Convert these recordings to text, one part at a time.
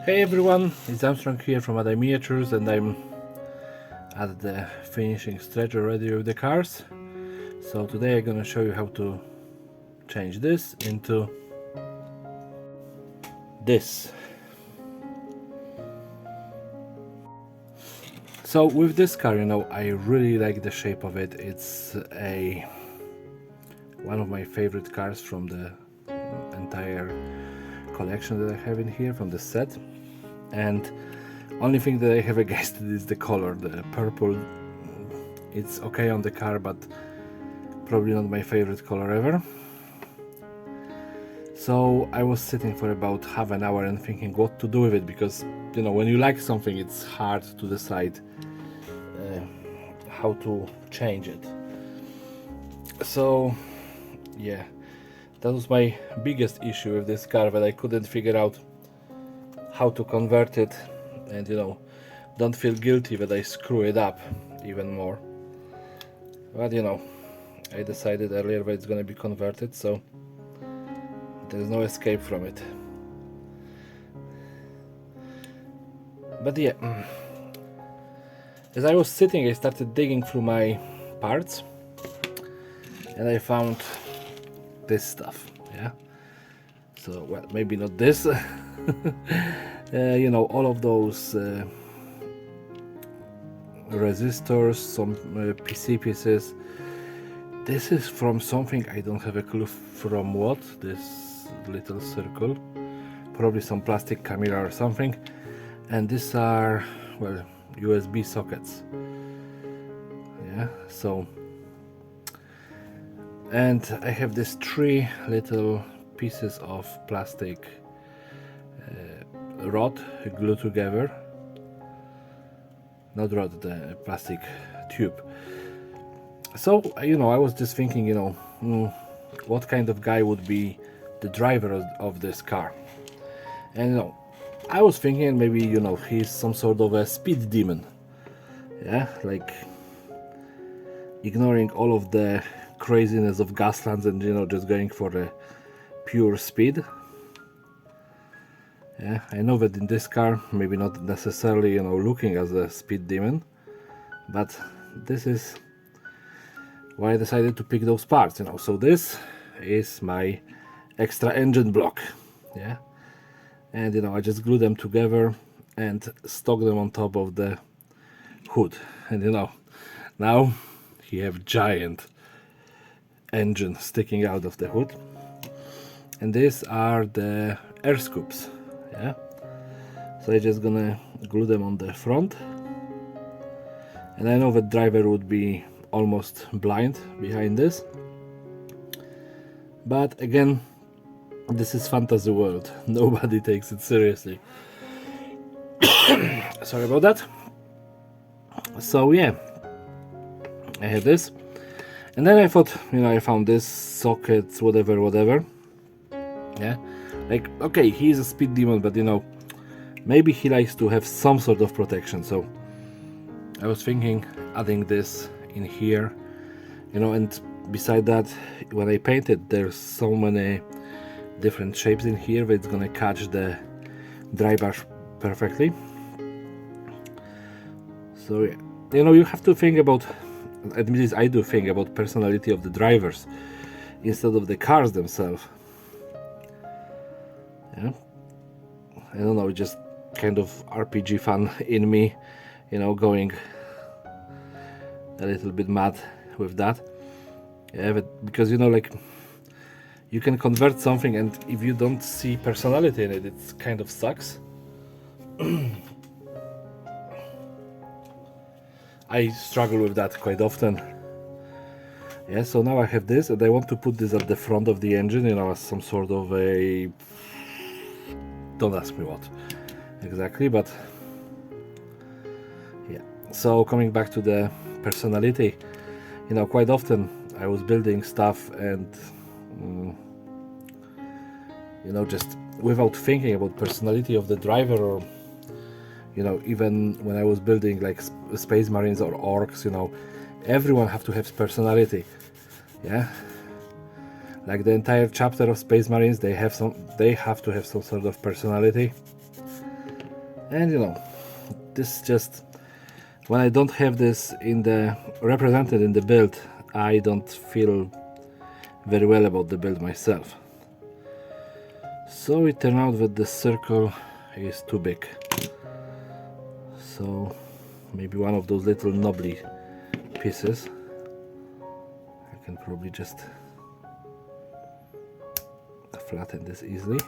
Hey everyone, it's Armstrong here from Other Miniatures, and I'm at the finishing stretch already with the cars. So today I'm gonna show you how to change this into this. So with this car, I really like the shape of it. It's one of my favorite cars from the entire collection that I have in here from the set. And only thing that I have against it is the color. The purple, it's okay on the car, but probably not my favorite color ever. So I was sitting for about half an hour and thinking what to do with it, because when you like something, it's hard to decide how to change it. So yeah, that was my biggest issue with this car, that I couldn't figure out how to convert it, and don't feel guilty that I screw it up even more. But I decided earlier that it's gonna be converted, so there's no escape from it. But yeah, as I was sitting, I started digging through my parts, and I found this stuff. Yeah, so well, maybe not this. All of those resistors, some PC pieces. This is from something, I don't have a clue from what, this little circle. Probably some plastic camera or something. And these are, well, USB sockets. Yeah, so. And I have these three little pieces of plastic rod glued together. Not rod, the plastic tube. So I was just thinking, what kind of guy would be the driver of this car? And I was thinking maybe he's some sort of a speed demon. Yeah, like ignoring all of the craziness of Gaslands and just going for the pure speed. Yeah, I know that in this car, maybe not necessarily looking as a speed demon, but this is why I decided to pick those parts. So this is my extra engine block. Yeah, and I just glue them together and stock them on top of the hood. And now you have giant engine sticking out of the hood, and these are the air scoops. Yeah, so I'm just gonna glue them on the front, and I know the driver would be almost blind behind this, but again, this is fantasy world. Nobody takes it seriously. Sorry about that. So yeah, I have this, and then I thought, I found this sockets, whatever. Yeah, like, okay, he's a speed demon, but maybe he likes to have some sort of protection. So I was thinking adding this in here, and beside that, when I painted, there's so many different shapes in here that it's gonna catch the dry brush perfectly. So you have to think about, at least I do think about personality of the drivers instead of the cars themselves. Yeah, I don't know, just kind of RPG fan in me, going a little bit mad with that. Yeah, but because like you can convert something, and if you don't see personality in it, it kind of sucks. I struggle with that quite often. Yeah, so now I have this, and I want to put this at the front of the engine, as some sort of a, don't ask me what exactly, but yeah. So coming back to the personality, quite often I was building stuff and just without thinking about personality of the driver, or even when I was building like Space Marines or Orcs, everyone have to have personality. Yeah, like the entire chapter of Space Marines, they have to have some sort of personality. And you know, this just, when I don't have this in the represented in the build, I don't feel very well about the build myself. So it turned out that the circle is too big. So maybe one of those little knobbly pieces, I can probably just flatten this easily.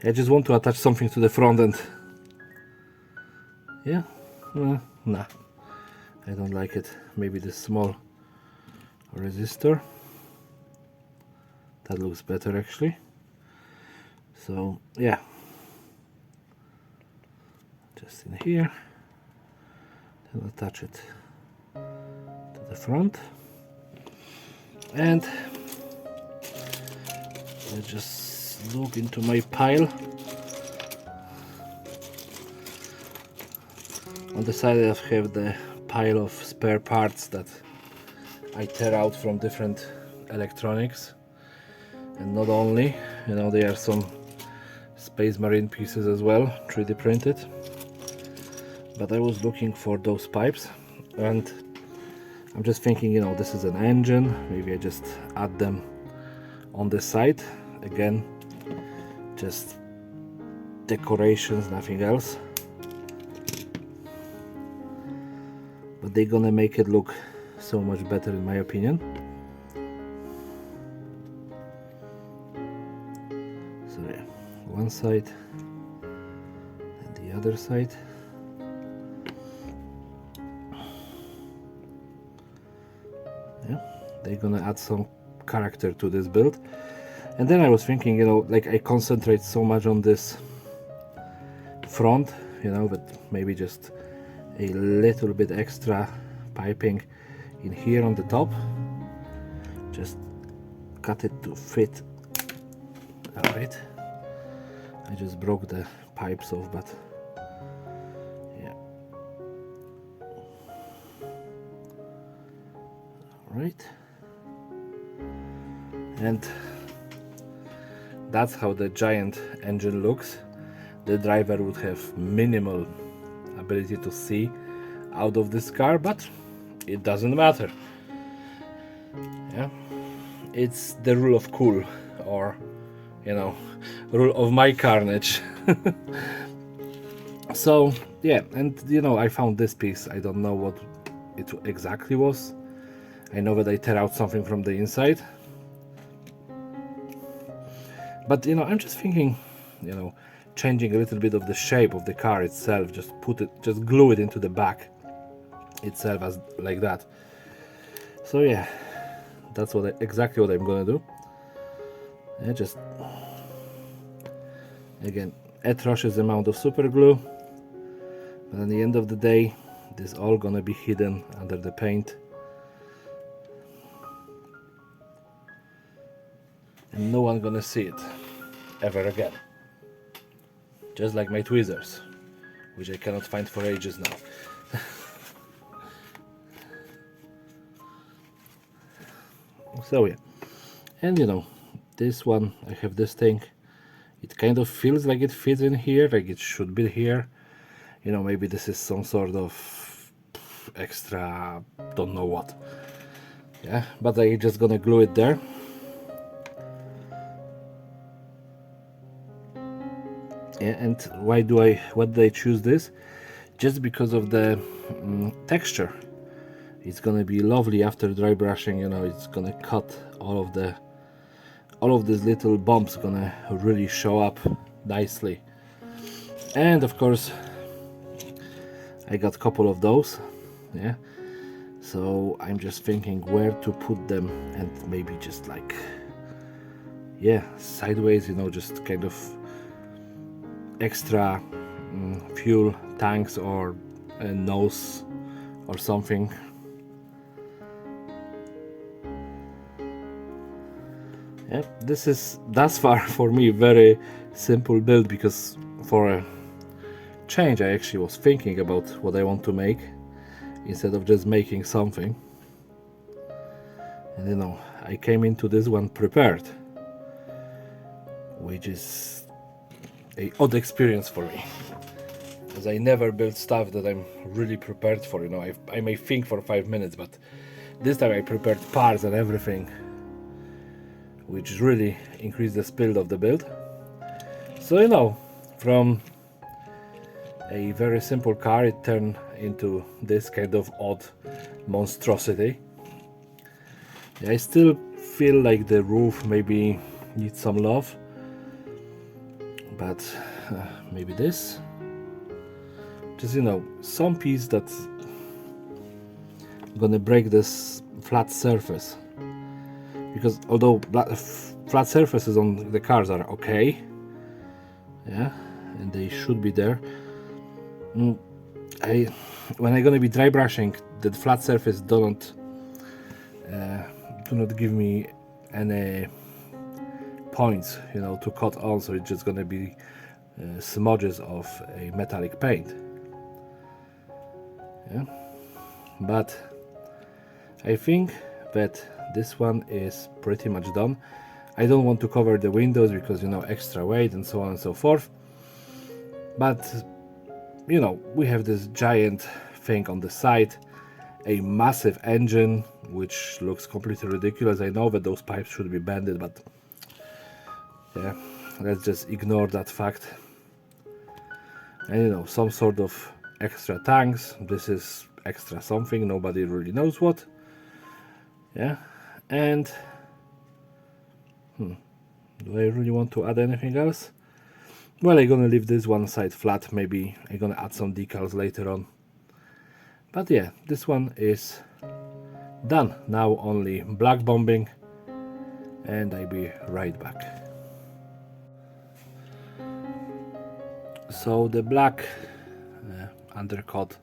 I just want to attach something to the front end. Yeah, nah, I don't like it. Maybe this small resistor, that looks better actually. So yeah, just in here, then attach it to the front, and let's just look into my pile. On the side I have the pile of spare parts that I tear out from different electronics, and not only, you know, there are some Space Marine pieces as well, 3D printed. But I was looking for those pipes, and I'm just thinking, you know, this is an engine, maybe I just add them on the side. Again, just decorations, nothing else. But they're gonna make it look so much better in my opinion. So yeah, one side and the other side. Yeah, they're gonna add some character to this build. And then I was thinking, you know, like I concentrate so much on this front, you know, but maybe just a little bit extra piping in here on the top, just cut it to fit. All right, I just broke the pipes off, but yeah, all right. And that's how the giant engine looks. The driver would have minimal ability to see out of this car, but it doesn't matter. Yeah, it's the rule of cool, or you know, rule of my carnage. So yeah, and you know, I found this piece. I don't know what it exactly was. I know that I tear out something from the inside, but you know, I'm just thinking, you know, changing a little bit of the shape of the car itself, just glue it into the back itself as like that. So yeah, that's exactly what I'm gonna do. I just again atrocious amount of super glue, but at the end of the day, this all gonna be hidden under the paint, and no one gonna see it ever again. Just like my tweezers, which I cannot find for ages now. So yeah, and you know, this one, I have this thing, it kind of feels like it fits in here, like it should be here. You know, maybe this is some sort of extra, don't know what. Yeah, but I'm just gonna glue it there. Yeah, and why did I choose this? Just because of the texture. It's gonna be lovely after dry brushing, you know, it's gonna cut all of these little bumps, gonna really show up nicely. And of course, I got a couple of those, yeah. So I'm just thinking where to put them, and maybe just like, yeah, sideways, you know, just kind of extra fuel tanks or a nose or something. Yeah, this is thus far for me very simple build, because for a change I actually was thinking about what I want to make instead of just making something. And you know, I came into this one prepared. which is a odd experience for me, as I never build stuff that I'm really prepared for. You know, I may think for 5 minutes, but this time I prepared parts and everything, which really increased the speed of the build. So, you know, from a very simple car it turned into this kind of odd monstrosity. I still feel like the roof maybe needs some love, but maybe this, just, you know, some piece that's gonna break this flat surface, because although flat surfaces on the cars are okay, yeah, and they should be there, when I'm gonna be dry brushing, the flat surface do not give me any points, you know, to cut on, so it's just gonna be smudges of a metallic paint. Yeah, but I think that this one is pretty much done. I don't want to cover the windows because, you know, extra weight and so on and so forth, but you know, we have this giant thing on the side, a massive engine which looks completely ridiculous. I know that those pipes should be bended, but yeah, let's just ignore that fact. And, you know, some sort of extra tanks. This is extra something, nobody really knows what. Yeah, and do I really want to add anything else? Well, I'm gonna leave this one side flat. Maybe I'm gonna add some decals later on. But yeah, this one is done. Now only black bombing, and I'll be right back. So the black undercut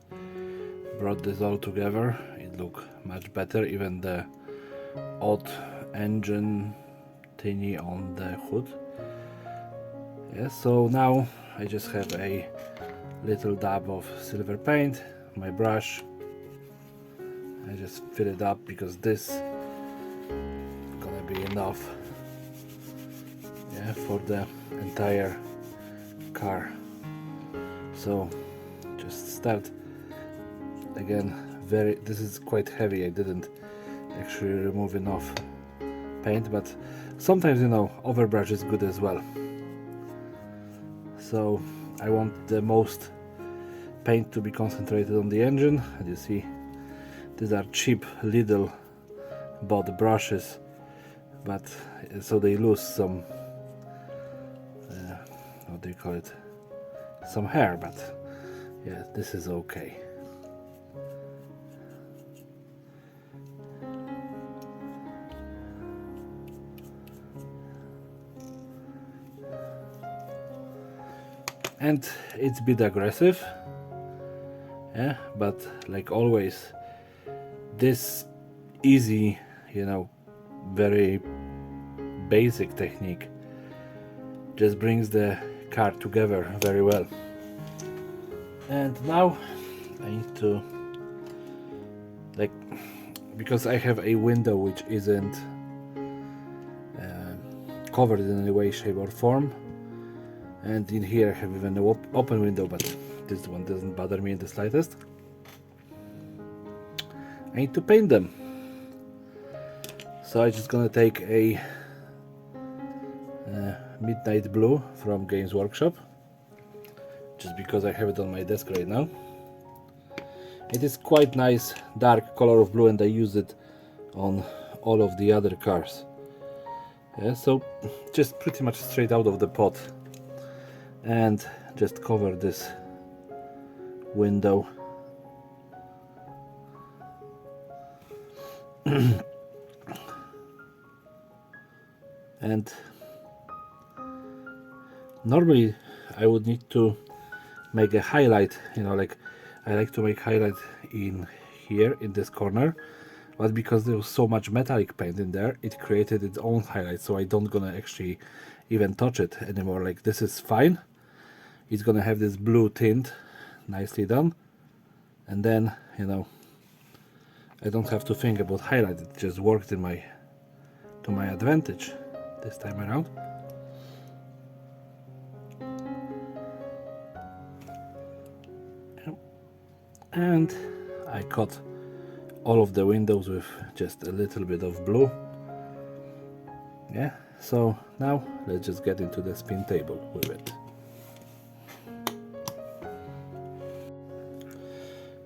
brought this all together. It looked much better, even the odd engine thingy on the hood. Yeah, so now I just have a little dab of silver paint, my brush. I just fill it up because this is gonna be enough, yeah, for the entire car. So just start again. This is quite heavy. I didn't actually remove enough paint, but sometimes, you know, overbrush is good as well. So I want the most paint to be concentrated on the engine. As you see, these are cheap Lidl bought brushes, but so they lose some what do you call it, some hair, but yeah, this is okay. And it's a bit aggressive, yeah, but like always, this easy, you know, very basic technique just brings the car together very well. And now I need to, like, because I have a window which isn't covered in any way, shape or form, and in here I have even an open window, but this one doesn't bother me in the slightest. I need to paint them, so I'm just gonna take a midnight blue from Games Workshop, just because I have it on my desk right now. It is quite nice dark color of blue, and I use it on all of the other cars. Yeah, so just pretty much straight out of the pot, and just cover this window. And normally I would need to make a highlight, you know, like I like to make highlight in here in this corner, but because there was so much metallic paint in there, it created its own highlight, so I don't gonna actually even touch it anymore. Like, this is fine, it's gonna have this blue tint, nicely done, and then, you know, I don't have to think about highlight. It just worked to my advantage this time around. and I cut all of the windows with just a little bit of blue. Yeah, so now let's just get into the spin table with it.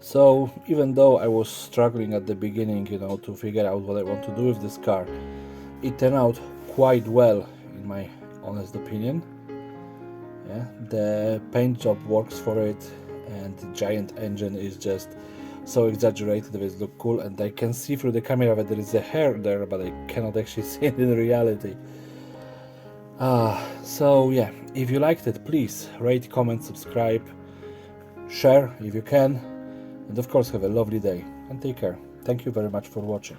So even though I was struggling at the beginning, to figure out what I want to do with this car, it turned out quite well in my honest opinion. Yeah, the paint job works for it, and the giant engine is just so exaggerated that it looks cool, and I can see through the camera that there is a hair there, but I cannot actually see it in reality. So yeah, if you liked it, please rate, comment, subscribe, share if you can, and of course have a lovely day and take care. Thank you very much for watching.